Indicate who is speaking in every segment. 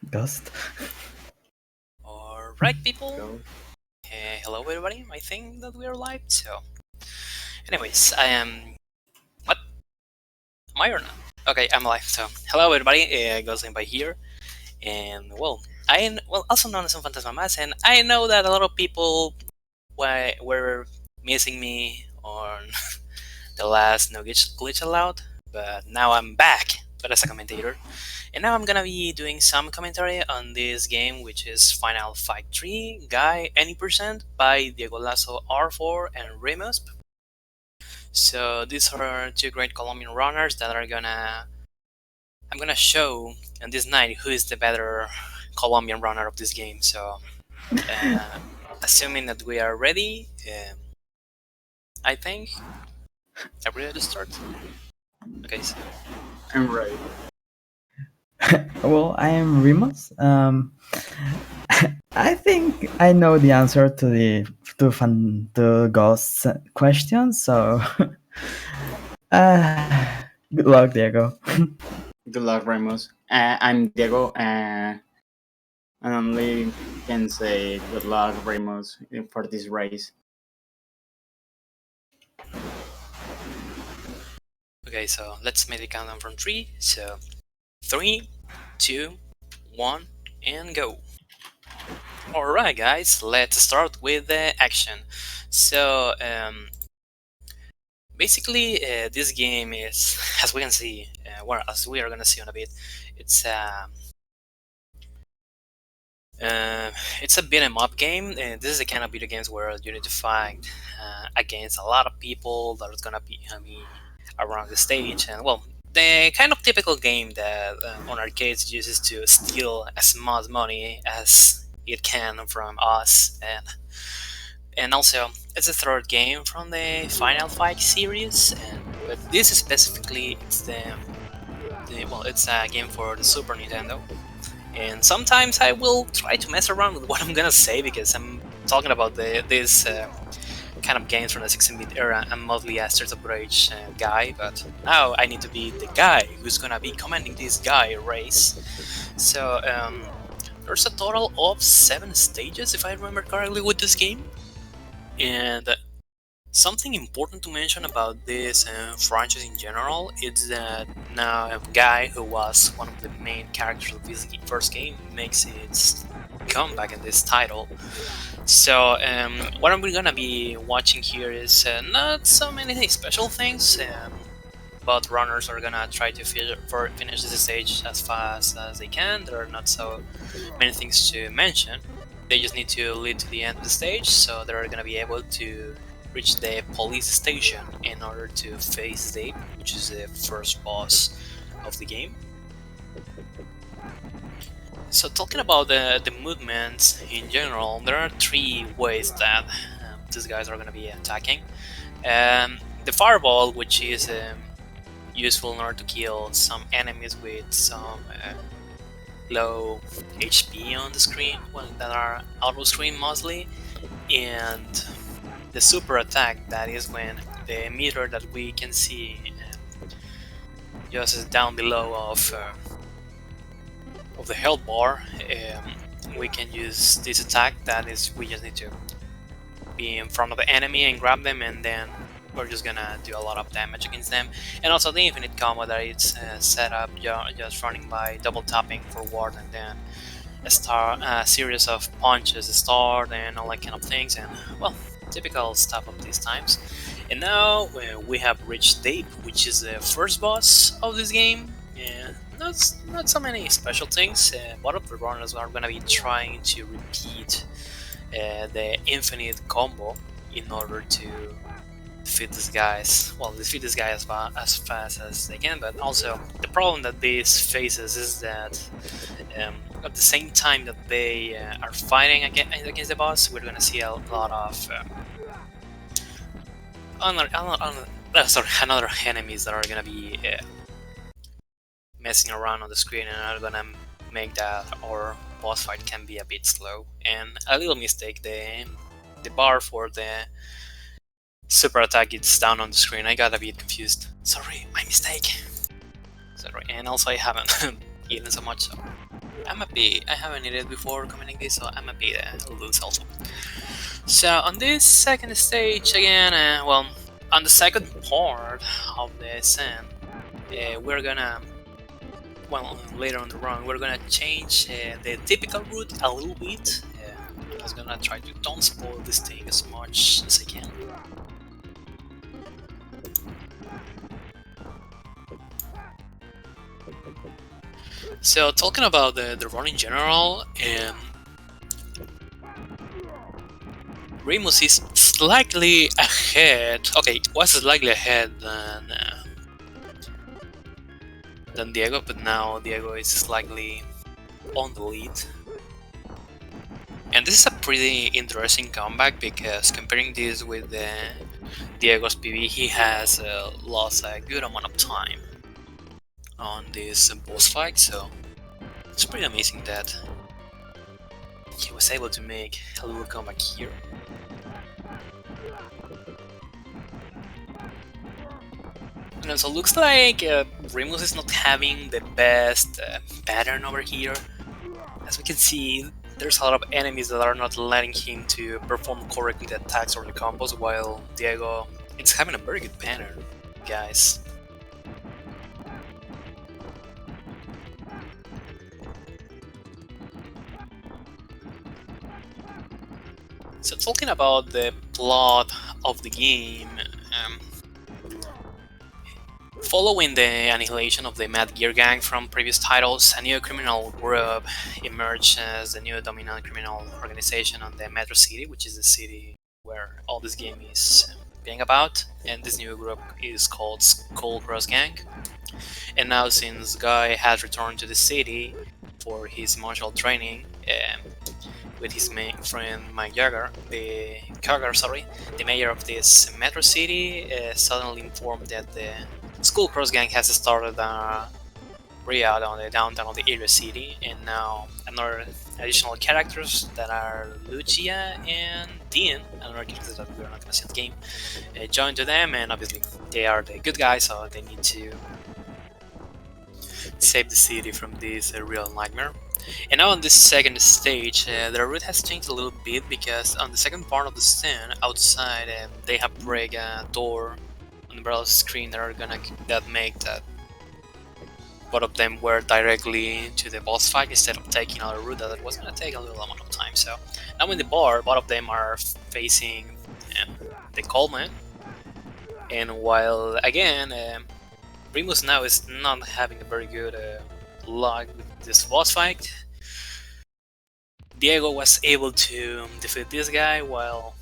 Speaker 1: Ghost.
Speaker 2: Alright, people. Hello, everybody. I think that we are live. So, anyways, I am. What? Am I or not? Okay, I'm live. So, hello, everybody. Ghosting by here, and also known as Phantasma Mass, and I know that a lot of people were missing me on the last No Glitch Allowed, but now I'm back, but as a commentator. And now I'm gonna be doing some commentary on this game, which is Final Fight 3 Guy Any Percent by Diegolazor4 and rimuspp. So these are two great Colombian runners that I'm gonna show on this night who is the better Colombian runner of this game. So assuming that we are ready, I think are we ready to start? Okay, so
Speaker 3: I'm ready.
Speaker 1: Well, I am Remus. I think I know the answer to the Ghost's question. So, good luck, Diego.
Speaker 3: Good luck, Ramos. I'm Diego, and I only can say good luck, Ramos, for this race.
Speaker 2: okay, so let's make the countdown from 3. So 3, 2, 1, and go. Alright, guys, let's start with the action. So basically, this game is, as we can see, as we are gonna see in a bit, it's a beat 'em up game. This is the kind of video games where you need to fight against a lot of people that is gonna be around the stage, and well, the kind of typical game that on arcades uses to steal as much money as it can from us, and also it's the third game from the Final Fight series, but this specifically it's it's a game for the Super Nintendo. And sometimes I will try to mess around with what I'm gonna say because I'm talking about this kind of games from the 16-bit era. I'm mostly a Streets of Rage guy, but now I need to be the guy who's gonna be commenting this guy race. So there's a total of 7 stages, if I remember correctly, with this game. And something important to mention about this franchise in general is that now a guy who was one of the main characters of this first game makes its comeback in this title. So what we're gonna be watching here is not so many special things, but runners are gonna try to finish this stage as fast as they can. There are not so many things to mention. They just need to lead to the end of the stage, so they're gonna be able to reach the police station in order to face Dave, which is the first boss of the game. So talking about the movements in general, there are 3 ways that these guys are going to be attacking. The fireball, which is useful in order to kill some enemies with some low HP on the screen, that are auto screen mostly, and the super attack, that is when the meter that we can see just down below of the health bar, we can use this attack. That is, we just need to be in front of the enemy and grab them, and then we're just gonna do a lot of damage against them. And also the infinite combo, that it's set up just running by double tapping forward and then a series of punches start and all that kind of things, and well, typical stuff of these times. And now we have reached Dave, which is the first boss of this game. Not so many special things. One of the runners are gonna be trying to repeat the infinite combo in order to defeat these guys. Well, defeat this guy as fast as they can, but also the problem that this faces is that at the same time that they are fighting against the boss, we're gonna see a lot of another enemies that are gonna be messing around on the screen and are gonna make that our boss fight can be a bit slow. And a little mistake, the bar for the super attack is down on the screen. I got a bit confused. Sorry, my mistake. Sorry, and also I haven't eaten so much, so I haven't eaten before commenting this, so I'm a bit loose also. So on this second stage again, well, on the second part of the scene, we're gonna, well, later on the run, we're gonna change the typical route a little bit. I'm just gonna try to don't spoil this thing as much as I can. So talking about the run in general, Remus is slightly ahead. Okay, was slightly ahead than Diego, but now Diego is slightly on the lead. And this is a pretty interesting comeback because comparing this with Diego's PB, he has lost a good amount of time on this boss fight, so it's pretty amazing that he was able to make a little comeback here. And also looks like Remus is not having the best pattern over here. As we can see, there's a lot of enemies that are not letting him to perform correctly the attacks or the combos, while Diego is having a very good pattern, guys. So talking about the plot of the game, following the annihilation of the Mad Gear Gang from previous titles, a new criminal group emerged as the new dominant criminal organization on the Metro City, which is the city where all this game is being about, and this new group is called Skull Cross Gang. And now since Guy has returned to the city for his martial training, with his friend Mike Jagger, the mayor of this metro city, suddenly informed that the Skull Cross Gang has started a raid on the downtown of the area city, and now another additional characters that are Lucia and Dean, another characters that we're not gonna see in the game, join to them, and obviously they are the good guys, so they need to save the city from this real nightmare. And now on this second stage, the route has changed a little bit because on the second part of the scene, outside, they have break a door on the barrel screen that make that both of them were directly to the boss fight instead of taking another route that was gonna take a little amount of time. So now in the bar, both of them are facing the Coleman, and while again, Remus now is not having a very good luck with this boss fight, Diego was able to defeat this guy, while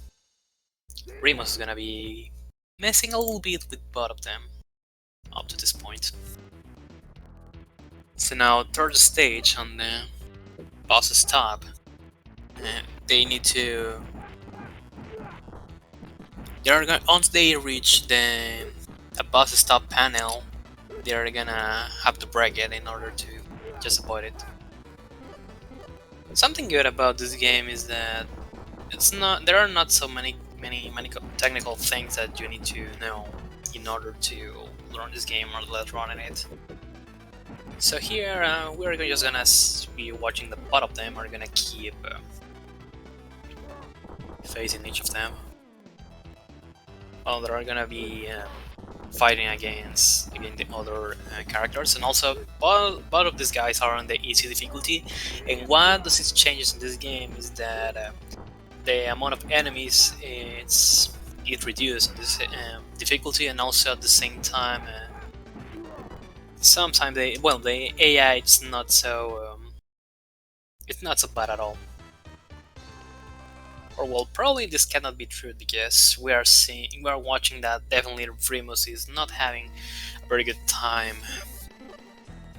Speaker 2: Remus is gonna be messing a little bit with both of them up to this point. So now third stage on the boss stop, they need to. Once they reach the boss stop panel, they're gonna have to break it in order to just avoid it. Something good about this game is that there are not so many technical things that you need to know in order to learn this game or let run in it. So here we're just gonna be watching the both of them. Are gonna keep facing each of them. Well, they are gonna be fighting against the other characters, and also both of these guys are on the easy difficulty. And one of the changes in this game is that the amount of enemies is reduced on this difficulty, and also at the same time sometimes the AI it's not so bad at all. Or well, probably this cannot be true because we are watching that definitely Remus is not having a very good time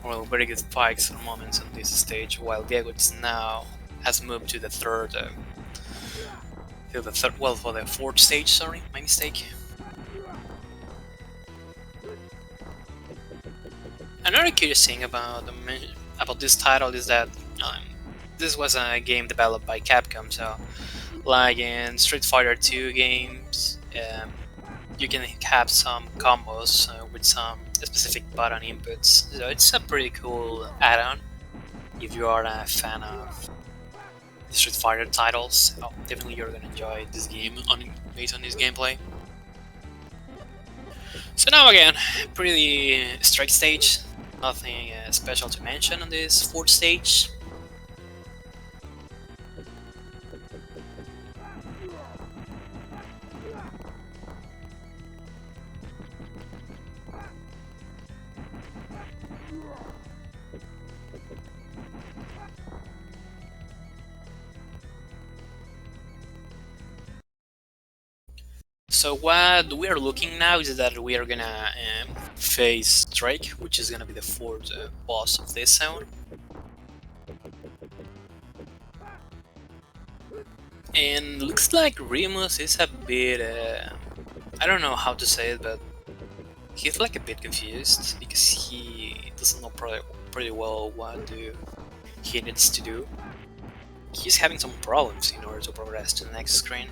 Speaker 2: or very good fights or moments on this stage, while Diego is now has moved to the for the fourth stage. Sorry, my mistake. Another curious thing about this title is that this was a game developed by Capcom, so like in Street Fighter 2 games, you can have some combos with some specific button inputs. So it's a pretty cool add-on if you are a fan of Street Fighter titles. Oh, definitely you're gonna enjoy this game based on this gameplay. So now again, pretty straight stage. Nothing special to mention on this fourth stage. So what we are looking now is that we are gonna face Drake, which is gonna be the fourth boss of this zone. And looks like Remus is a bit, I don't know how to say it, but he's like a bit confused because he doesn't know pretty well what he needs to do. He's having some problems in order to progress to the next screen.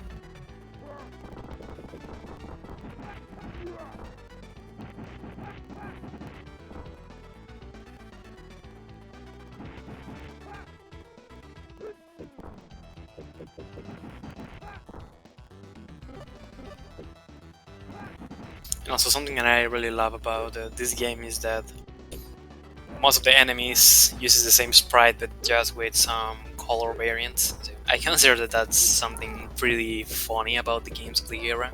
Speaker 2: And also something that I really love about this game is that most of the enemies uses the same sprite but just with some color variants. So I consider that that's something pretty funny about the games of the era,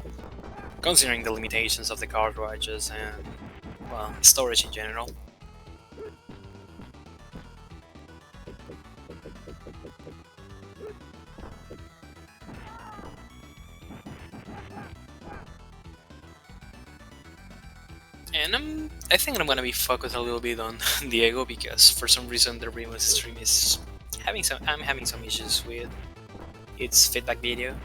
Speaker 2: considering the limitations of the cartridges and, well, storage in general. And I think I'm gonna be focused a little bit on Diego because for some reason the Remus stream is I'm having some issues with its feedback video.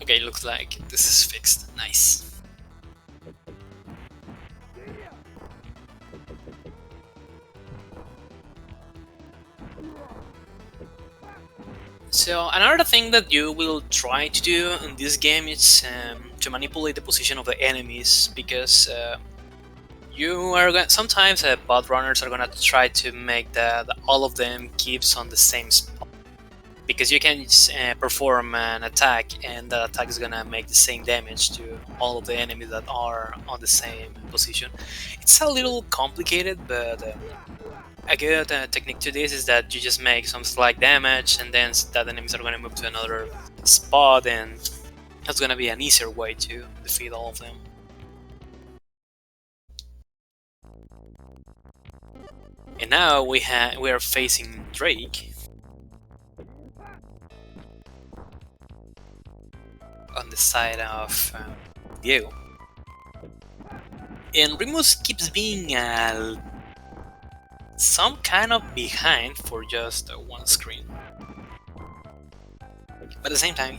Speaker 2: Okay, looks like this is fixed. Nice. So another thing that you will try to do in this game is to manipulate the position of the enemies, because sometimes bot runners are gonna try to make that all of them keeps on the same spot, because you can perform an attack and that attack is gonna make the same damage to all of the enemies that are on the same position. It's a little complicated, but a good technique to this is that you just make some slight damage and then that enemies are going to move to another spot, and that's going to be an easier way to defeat all of them. And now we are facing Drake on the side of Diego. And Remus keeps being some kind of behind for just one screen. But at the same time,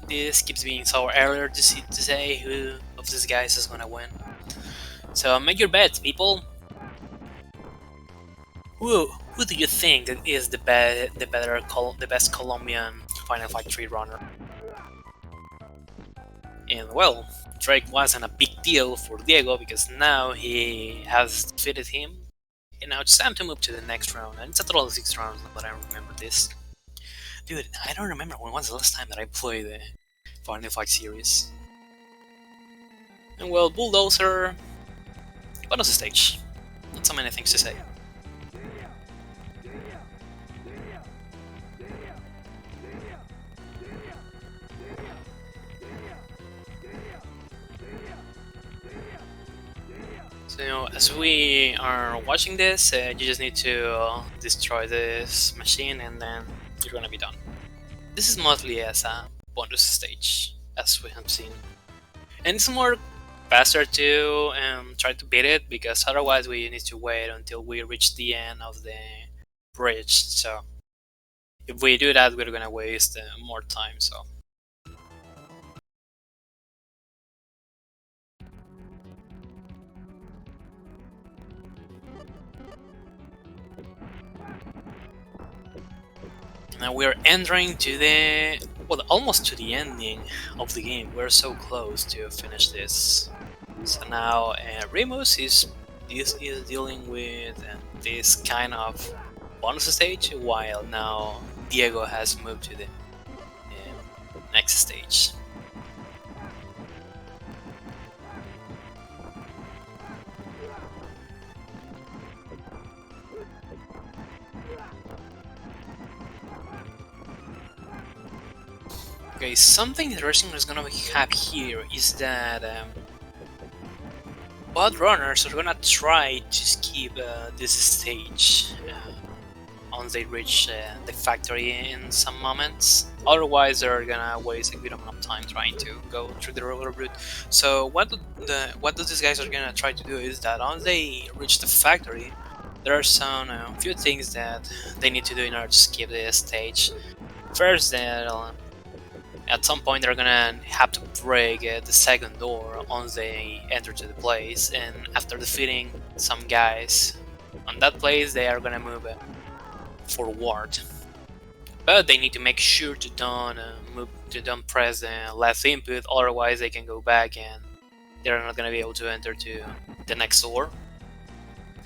Speaker 2: this keeps being so early to say who of these guys is gonna win. So make your bets, people. Who do you think is the best Colombian Final Fight 3 runner? And well, Drake wasn't a big deal for Diego because now he has defeated him. And now it's time to move to the next round, and it's a total of 6 rounds, but I remember this. Dude, I don't remember when was the last time that I played the Final Fight series. And well, Bulldozer, bonus stage. Not so many things to say. So as we are watching this, you just need to destroy this machine and then you're gonna be done. This is mostly as a bonus stage, as we have seen. And it's more faster to try to beat it, because otherwise we need to wait until we reach the end of the bridge. So if we do that, we're gonna waste more time. So now we're entering to the, well, almost to the ending of the game. We're so close to finish this. So now Remus is dealing with this kind of bonus stage, while now Diego has moved to the next stage. Okay, something interesting that's gonna happen here is that both runners are gonna try to skip this stage once they reach the factory in some moments. Otherwise, they're gonna waste a good amount of time trying to go through the regular route. So what these guys are gonna try to do is that once they reach the factory, there are some few things that they need to do in order to skip this stage. First, at some point they're gonna have to break the second door once they enter to the place, and after defeating some guys on that place, they are gonna move forward. But they need to make sure to don't press the left input, otherwise they can go back and they're not gonna be able to enter to the next door.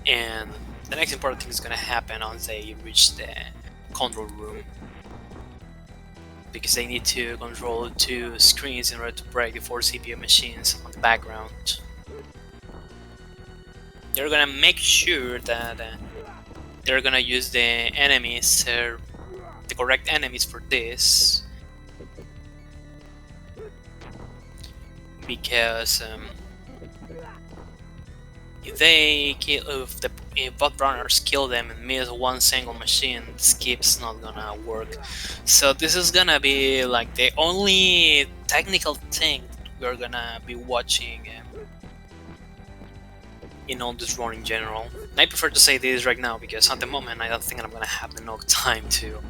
Speaker 2: And the next important thing is gonna happen once they reach the control room, because they need to control 2 screens in order to break the 4 CPU machines on the background. They're gonna make sure that they're gonna use the enemies, the correct enemies for this, because if both runners kill them and miss one single machine, the skip's not gonna work. So this is gonna be like the only technical thing we're gonna be watching in all this run in general. And I prefer to say this right now, because at the moment I don't think I'm gonna have enough time to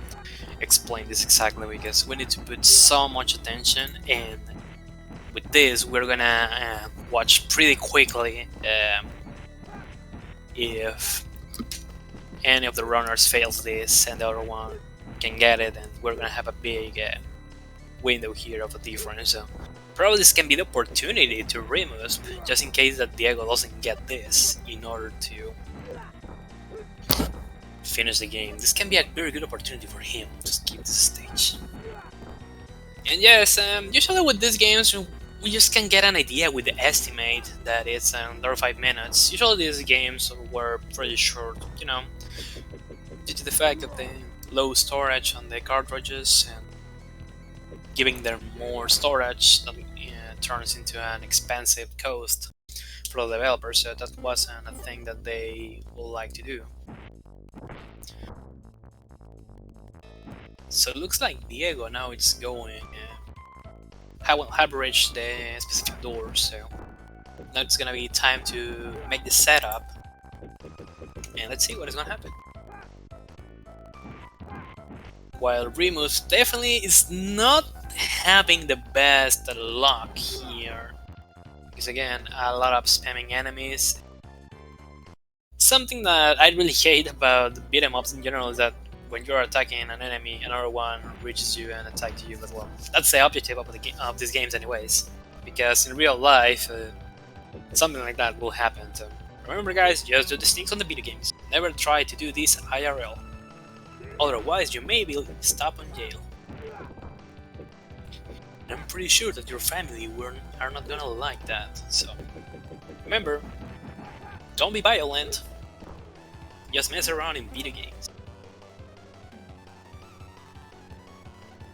Speaker 2: explain this exactly, because we need to put so much attention, and with this we're gonna watch pretty quickly if any of the runners fails this and the other one can get it, and we're gonna have a big window here of a difference. So probably this can be the opportunity to rimuspp, just in case that Diego doesn't get this, in order to finish the game. This can be a very good opportunity for him to skip this stage. And yes, usually with these games we just can get an idea with the estimate that it's under 5 minutes. Usually these games were pretty short, you know, due to the fact that the low storage on the cartridges, and giving them more storage that turns into an expensive cost for the developers. So that wasn't a thing that they would like to do. So it looks like Diego now it's going have reached the specific door, so now it's gonna be time to make the setup, and let's see what is gonna happen. While Remus definitely is not having the best luck here, because again, a lot of spamming enemies. Something that I really hate about beat 'em ups in general is that when you're attacking an enemy, another one reaches you and attacks you as well. That's the objective of these games anyways, because in real life, something like that will happen. So remember guys, just do these things on the video games. Never try to do this IRL. Otherwise, you may be stopped in jail. And I'm pretty sure that your family are not gonna like that, so remember, don't be violent. Just mess around in video games.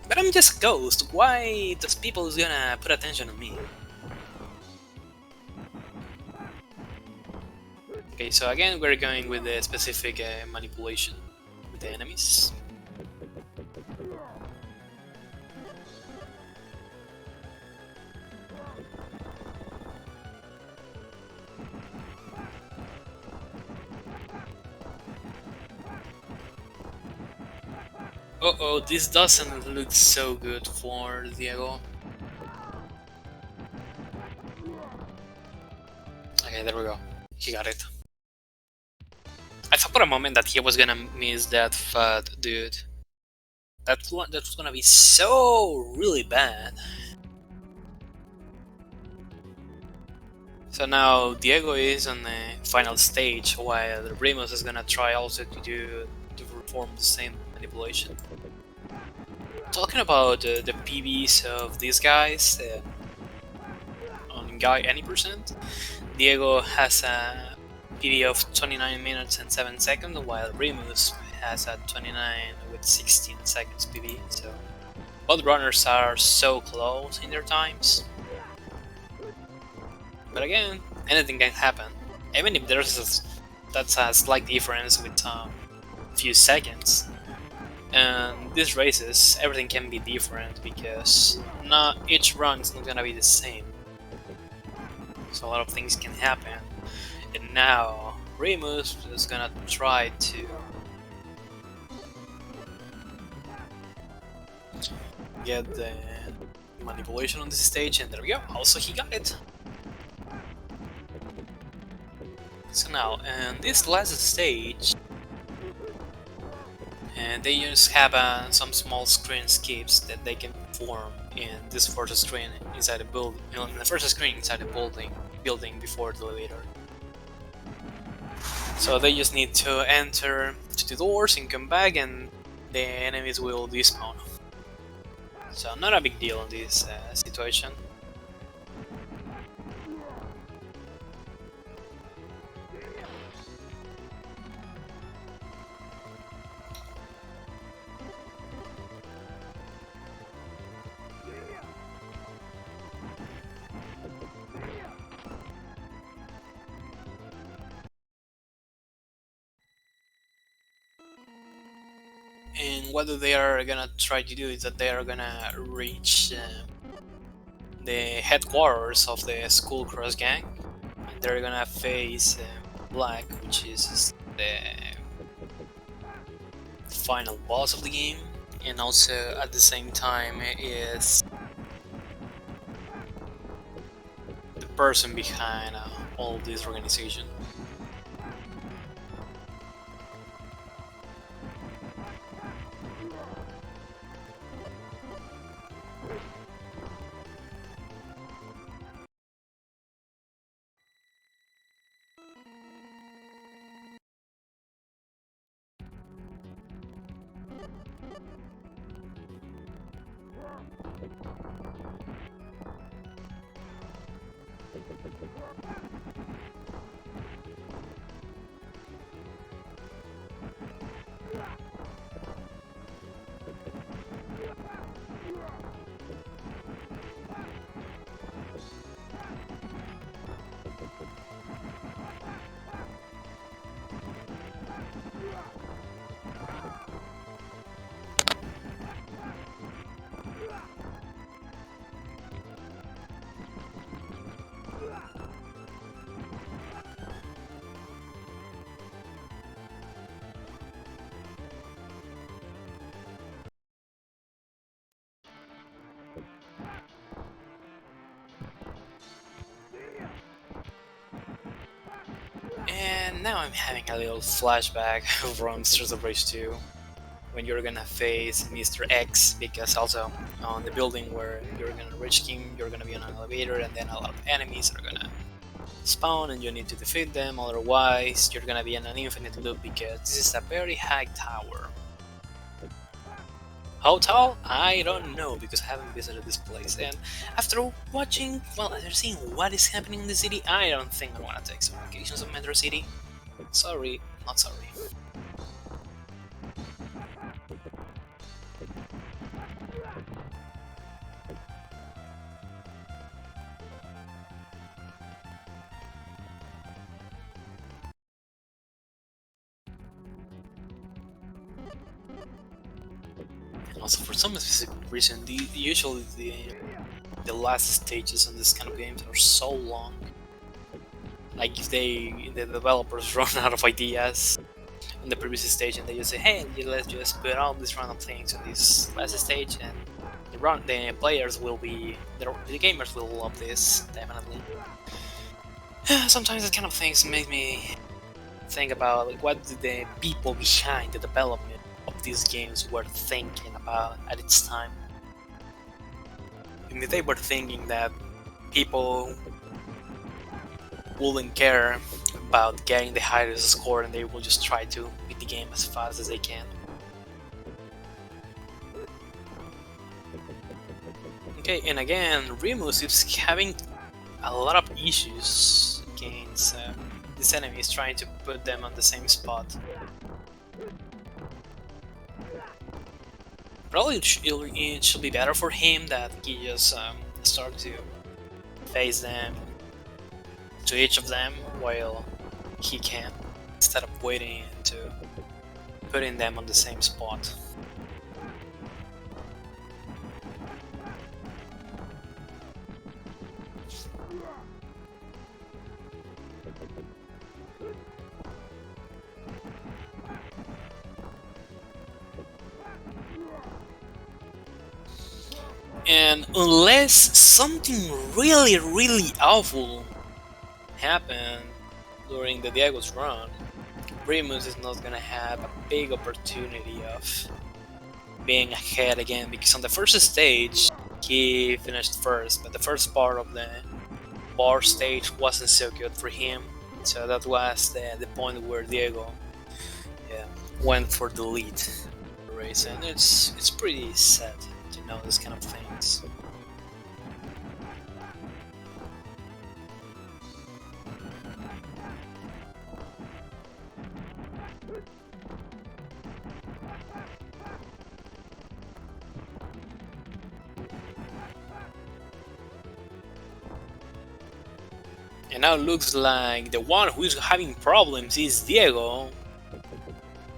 Speaker 2: But I'm just a ghost, why does people gonna put attention on me? Okay, so again we're going with the specific manipulation with the enemies. Uh-oh, this doesn't look so good for Diego. Okay, there we go. He got it. I thought for a moment that he was gonna miss that fat dude. That was gonna be so really bad. So now Diego is on the final stage, while Remus is gonna try also to perform the same manipulation. Talking about the PBs of these guys on Guy any percent, Diego has a PB of 29 minutes and 7 seconds, while Remus has a 29 with 16 seconds PB. So both runners are so close in their times. But again, anything can happen. Even if that's a slight difference with a few seconds. And these races, everything can be different because not each run is not gonna be the same. So a lot of things can happen. And now Remus is gonna try to get the manipulation on this stage, and there we go. Also, he got it. So now, in this last stage, and they just have some small screen skips that they can perform in this first screen inside the building. In the first screen inside the building before the elevator. So they just need to enter to the doors and come back, and the enemies will despawn. So not a big deal in this situation. And what they are gonna try to do is that they are gonna reach the headquarters of the Skull Cross gang. And they're gonna face Black, which is the final boss of the game, and also at the same time is the person behind all this organization. And now I'm having a little flashback from Streets of Rage 2, when you're gonna face Mr. X, because also on the building where you're gonna reach him, you're gonna be on an elevator, and then a lot of enemies are gonna spawn and you need to defeat them, otherwise you're gonna be in an infinite loop because this is a very high tower. How tall? I don't know, because I haven't visited this place, and after watching, well, after seeing what is happening in the city, I don't think I want to take some vacations of Metro City. Sorry, not sorry. And also, for some specific reason, usually the last stages on this kind of games are so long. Like if the developers run out of ideas on the previous stage and they just say, hey, let's just put all these random things on this last stage, and the players will be, the gamers will love this, definitely. Sometimes that kind of things make me think about like, what the people behind the development of these games were thinking about at its time. I mean, they were thinking that people wouldn't care about getting the highest score and they will just try to beat the game as fast as they can. Okay, and again, Rimus is having a lot of issues against this enemy, is trying to put them on the same spot. Probably it should be better for him that he just start to face them, to each of them while he can, instead of waiting to putting them on the same spot. And unless something really awful happened during the Diego's run, Rimus is not gonna have a big opportunity of being ahead again, because on the first stage he finished first, but the first part of the bar stage wasn't so good for him, so that was the point where Diego went for the lead of the race, and it's pretty sad to know this kind of things. And now it looks like the one who is having problems is Diego.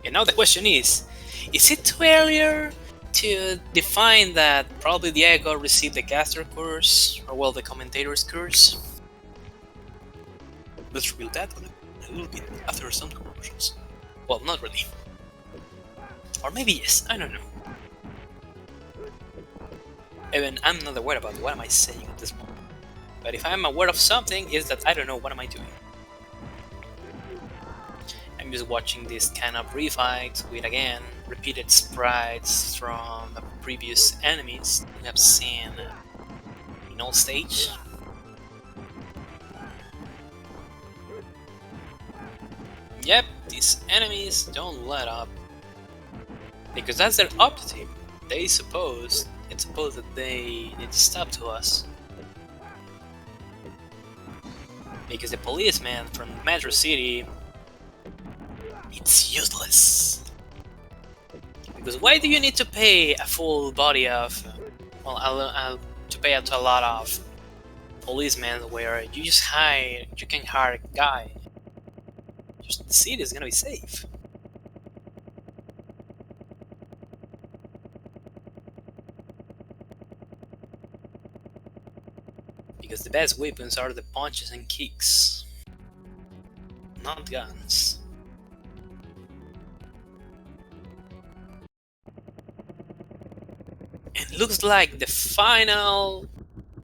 Speaker 2: And now the question is it too early to define that probably Diego received the caster curse, or well, the commentator's curse? Let's reveal that a little bit after some commercials. Well, not really. Or maybe yes, I don't know. Even I'm not aware about what am I saying at this moment. But if I'm aware of something, it's that I don't know what am I doing. I'm just watching this kind of refight with, again, repeated sprites from previous enemies we have seen in all stage. Yep, these enemies don't let up, because that's their objective. It's supposed that they need to stop to us. Because the policeman from Metro City, it's useless. Because why do you need to pay a full body of, well, to pay out to a lot of policemen where you can hire a guy? Just the city is gonna be safe. Because the best weapons are the punches and kicks, not guns. It looks like the final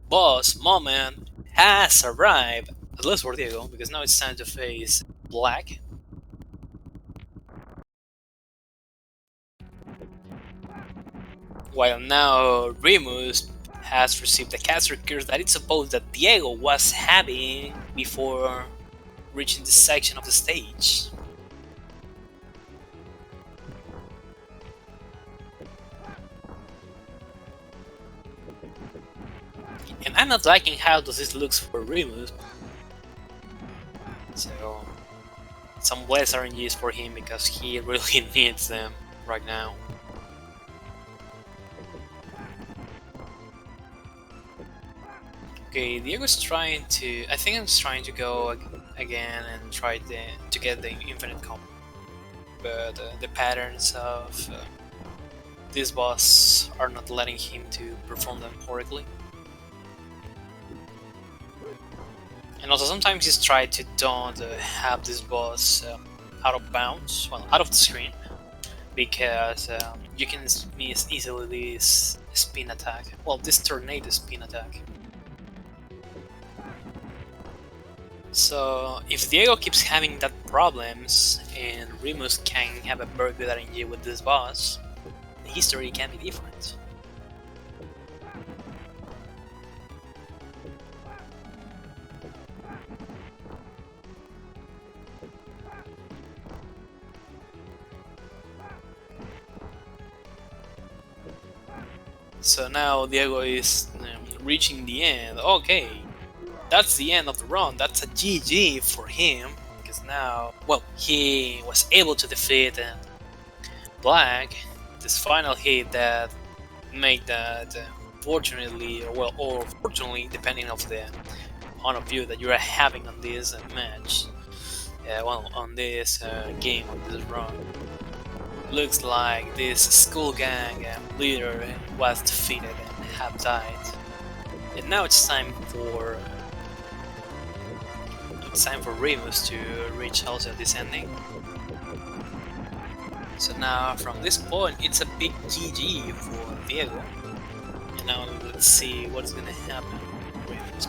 Speaker 2: boss moment has arrived, at least for Diego, because now it's time to face Black. While now Rimus has received the caster curse that it's supposed that Diego was having before reaching this section of the stage. And I'm not liking how this looks for Rimus. So some bless RNGs for him because he really needs them right now. Okay, Diego's trying to... I think he's trying to go again and try to get the infinite combo. But the patterns of this boss are not letting him to perform them correctly. And also sometimes he's tried to don't have this boss out of bounds, well, out of the screen, because you can miss easily this spin attack, well, this tornado spin attack. So if Diego keeps having that problems and Rimus can have a very good RNG with this boss, the history can be different. So now Diego is reaching the end. Okay, that's the end of the run. That's a GG for him, because now, well, he was able to defeat Black. This final hit that made that, fortunately, or fortunately, depending on the point of view that you are having on this match, well, on this game, on this run. Looks like this school gang leader was defeated and have died. And now it's time for Remus to reach also this ending. So now from this point it's a big GG for Diego. And now let's see what's gonna happen with Remus.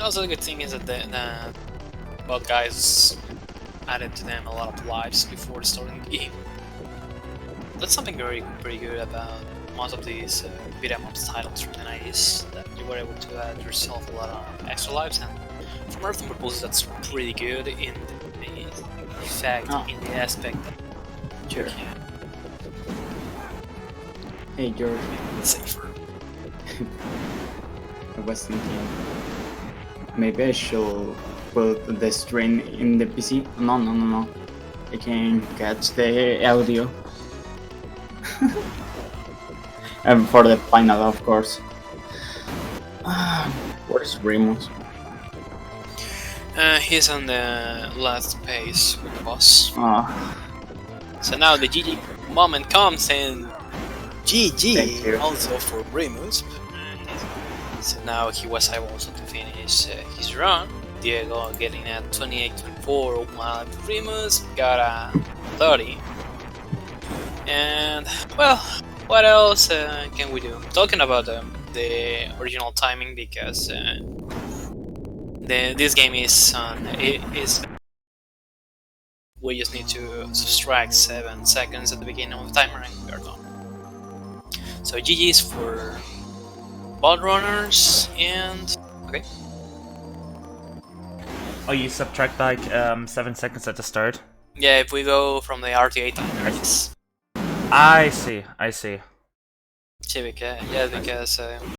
Speaker 2: Also, the good thing is that the bug guys added to them a lot of lives before starting the game. That's something pretty good about most of these beat 'em ups titles from the 90s, that you were able to add yourself a lot of extra lives, and from Earth and purposes that's pretty good in the fact, in the aspect that
Speaker 3: Sure. Hey George.
Speaker 2: Safer.
Speaker 3: I was thinking maybe I should put the stream in the PC. No. I can catch the audio. And for the final, of course. Where's Remus?
Speaker 2: He's on the last phase with the boss.
Speaker 3: Oh,
Speaker 2: So now the GG moment comes, and
Speaker 3: Thank
Speaker 2: GG
Speaker 3: you.
Speaker 2: also for Rimus. So now he was able also to finish his run. Diego getting a 28-24, while Rimus got a 30. And well, what else can we do? Talking about the original timing, because this game is we just need to subtract 7 seconds at the beginning of the timer and we are done. So GG's for bot runners, and okay.
Speaker 4: Oh, you subtract like 7 seconds at the start?
Speaker 2: Yeah, if we go from the RTA timer, yes.
Speaker 4: I see.
Speaker 2: Because on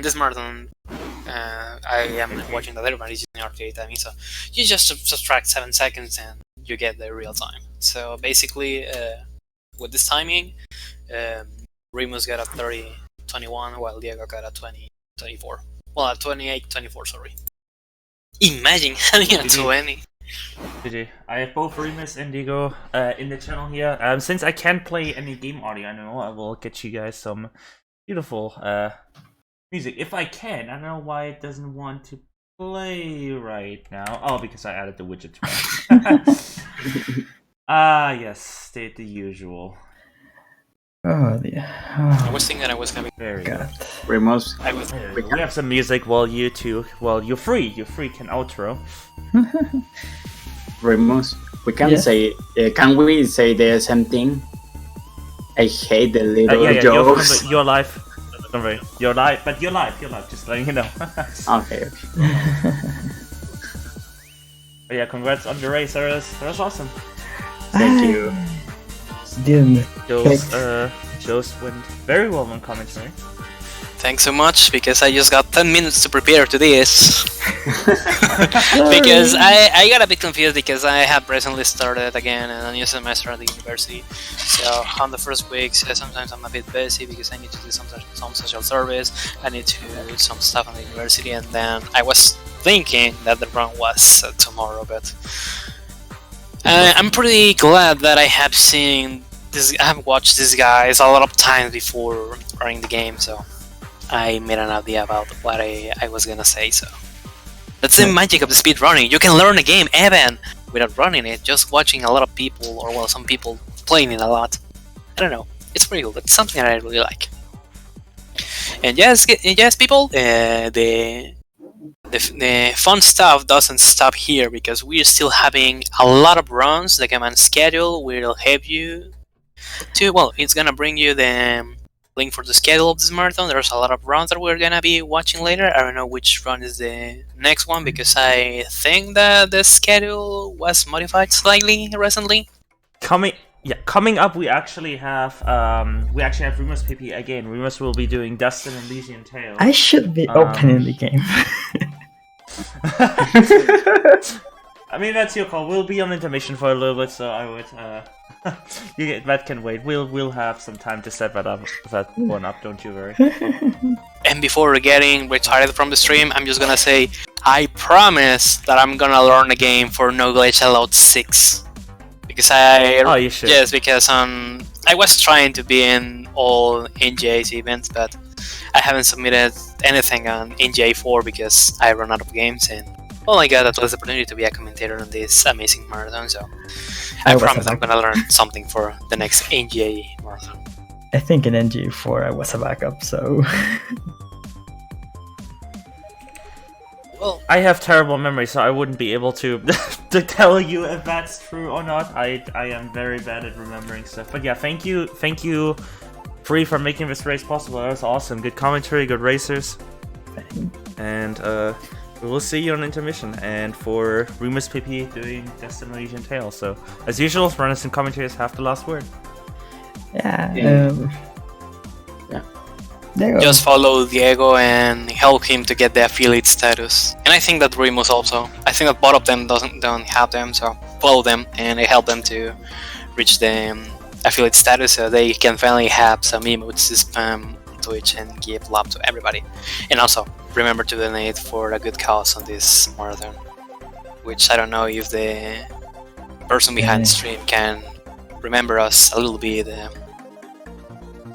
Speaker 2: this marathon, I am watching that everybody's using RTA timing, so you just subtract 7 seconds and you get the real time. So basically, with this timing, Remus got a 30-21, while Diego got a 20-24. Well, a 28-24, sorry. Imagine having a 20.
Speaker 4: GG. I have both Remus and Diego in the channel here. Since I can't play any game audio, I will get you guys some beautiful music. If I can. I don't know why it doesn't want to play right now. Oh, because I added the widget to it. Yes, the usual.
Speaker 1: Oh, dear.
Speaker 2: I was thinking I was having.
Speaker 4: Very
Speaker 1: God.
Speaker 4: good.
Speaker 3: Remus.
Speaker 4: We have some music while you two. Well, you're free can outro.
Speaker 3: Remus. We can
Speaker 1: Yes.
Speaker 3: say. Can we say the same thing? I hate the little
Speaker 4: Yeah,
Speaker 3: jokes.
Speaker 4: you're live. Don't worry. You're live, but you're live. Just letting you know.
Speaker 3: Okay.
Speaker 4: But yeah, congrats on the race. That was awesome.
Speaker 3: Thank you.
Speaker 1: Didn't
Speaker 4: Joe's went very well on commentary.
Speaker 2: Thanks so much, because I just got 10 minutes to prepare to this. Because I got a bit confused because I have recently started again a new semester at the university. So on the first weeks, sometimes I'm a bit busy because I need to do some social service. I need to do some stuff on the university, and then I was thinking that the run was tomorrow, but I'm pretty glad that I have seen this. I have watched these guys a lot of times before running the game, so I made an idea about what I was gonna say. So that's the magic of the speed running. You can learn a game even without running it, just watching a lot of people, or well, some people playing it a lot. I don't know. It's pretty cool. It's something that I really like. And yes, people, the fun stuff doesn't stop here, because we're still having a lot of runs. The command schedule will help you to, well, it's gonna bring you the link for the schedule of this marathon. There's a lot of runs that we're gonna be watching later. I don't know which run is the next one, because I think that the schedule was modified slightly recently.
Speaker 4: Coming up, we actually have rimuspp again. Rimus will be doing Dustin and Elysian Tale.
Speaker 1: I should be opening the game.
Speaker 4: I mean, that's your call. We'll be on intermission for a little bit, so I would. That can wait. We'll have some time to set that one up. Don't you worry.
Speaker 2: And before getting retired from the stream, I'm just gonna say I promise that I'm gonna learn the game for NoGA5 because
Speaker 4: you should.
Speaker 2: Yes, because I was trying to be in all NGA's events, but I haven't submitted anything on NGA4 because I ran out of games, and well, I got at least the opportunity to be a commentator on this amazing marathon, so I promise I'm gonna learn something for the next NGA marathon.
Speaker 1: I think in NGA4 I was a backup, so...
Speaker 2: Well,
Speaker 4: I have terrible memory, so I wouldn't be able to to tell you if that's true or not. I am very bad at remembering stuff. But yeah, thank you, Free, for making this race possible. That was awesome. Good commentary, good racers. And we will see you on intermission. And for rimuspp doing Dustin and Elysian Tale. So as usual, runners and commentators have the last word.
Speaker 1: Yeah.
Speaker 2: Just follow Diego and help him to get the affiliate status. And I think that Remus also. I think that both of them don't have them, so follow them and help them to reach the affiliate status, so they can finally have some emotes to spam on Twitch and give love to everybody. And also remember to donate for a good cause on this marathon, which I don't know if the person behind the stream can remember us a little bit.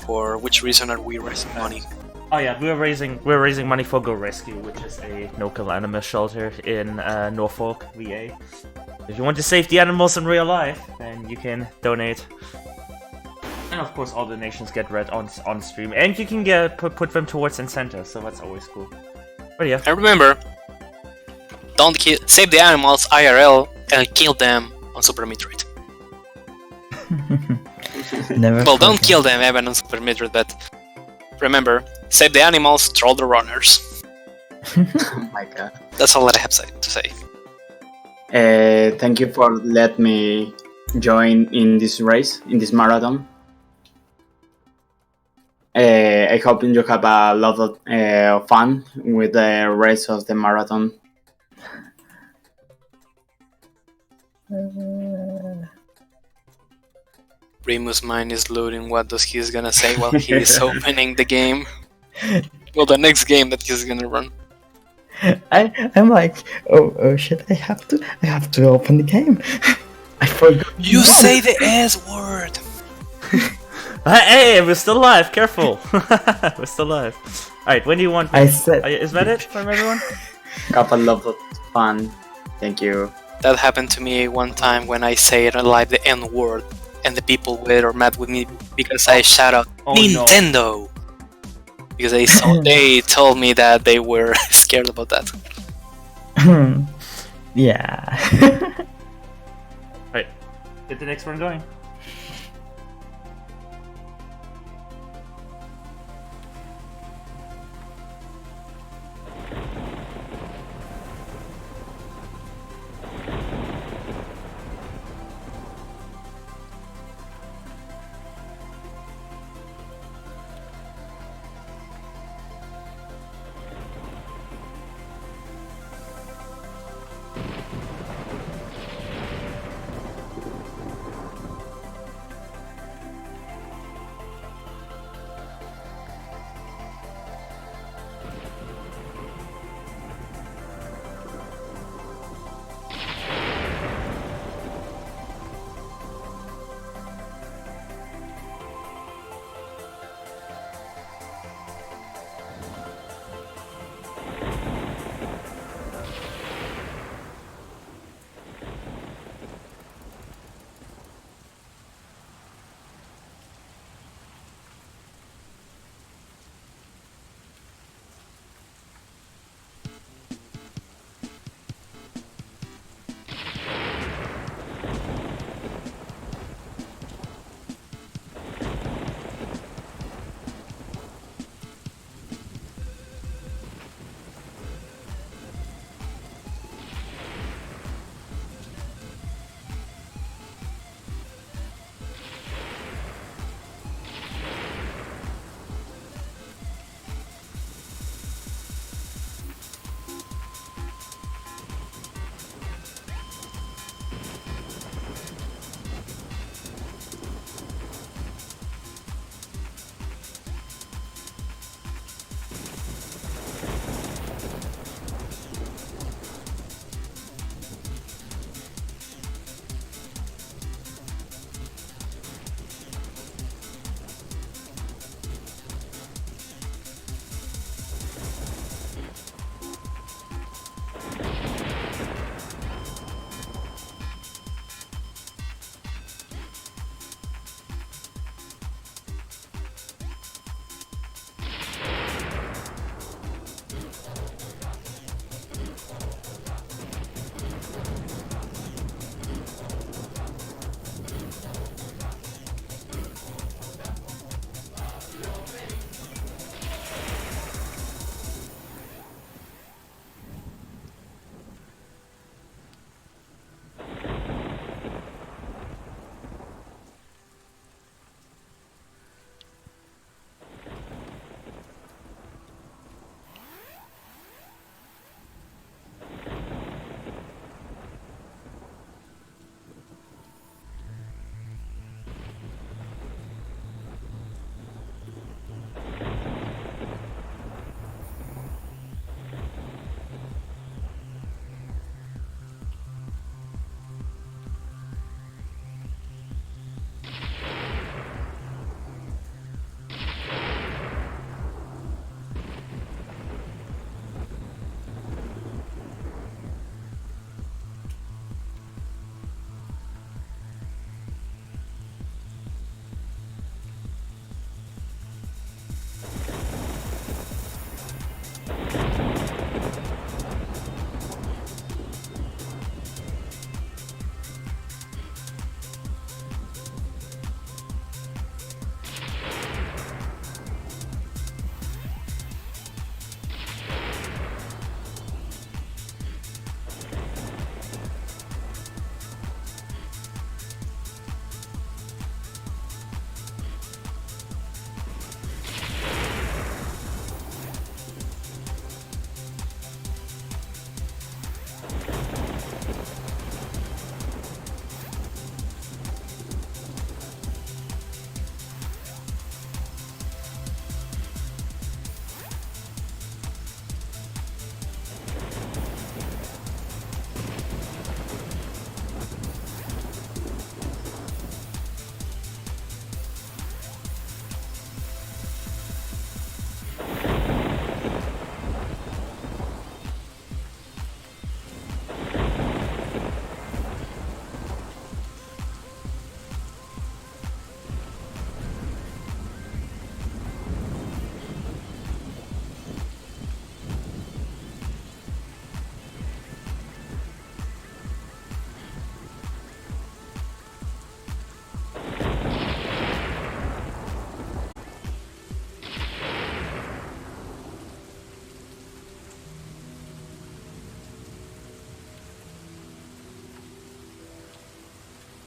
Speaker 2: For which reason are we raising money?
Speaker 4: Oh yeah, we're raising money for Go Rescue, which is a local animal shelter in Norfolk, VA. If you want to save the animals in real life, then you can donate. And of course, all donations get read on stream, and you can put them towards incentives, so that's always cool. But yeah.
Speaker 2: And remember, save the animals IRL and kill them on Super Metroid. Well, don't kill them even on Super Metroid, but remember, save the animals, troll the runners.
Speaker 3: Oh my god.
Speaker 2: That's all that I have to say.
Speaker 3: Thank you for letting me join in this race, in this marathon. I hope you have a lot of fun with the rest of the marathon.
Speaker 2: Remus' mind is loading what he's gonna say while he's opening the game. Well, the next game that he's gonna run.
Speaker 1: I'm like, oh shit! I have to open the game. I forgot.
Speaker 2: You say the S word.
Speaker 4: Hey, we're still alive. Careful. We're still alive. All right. When do you want?
Speaker 1: I said.
Speaker 4: Is that it from everyone?
Speaker 3: Have a lot of fun. Thank you.
Speaker 2: That happened to me one time when I said live the N word, and the people were mad with me because I shout out Nintendo. No. Because they told me that they were scared about that.
Speaker 1: Yeah.
Speaker 4: Right. Get the next one going.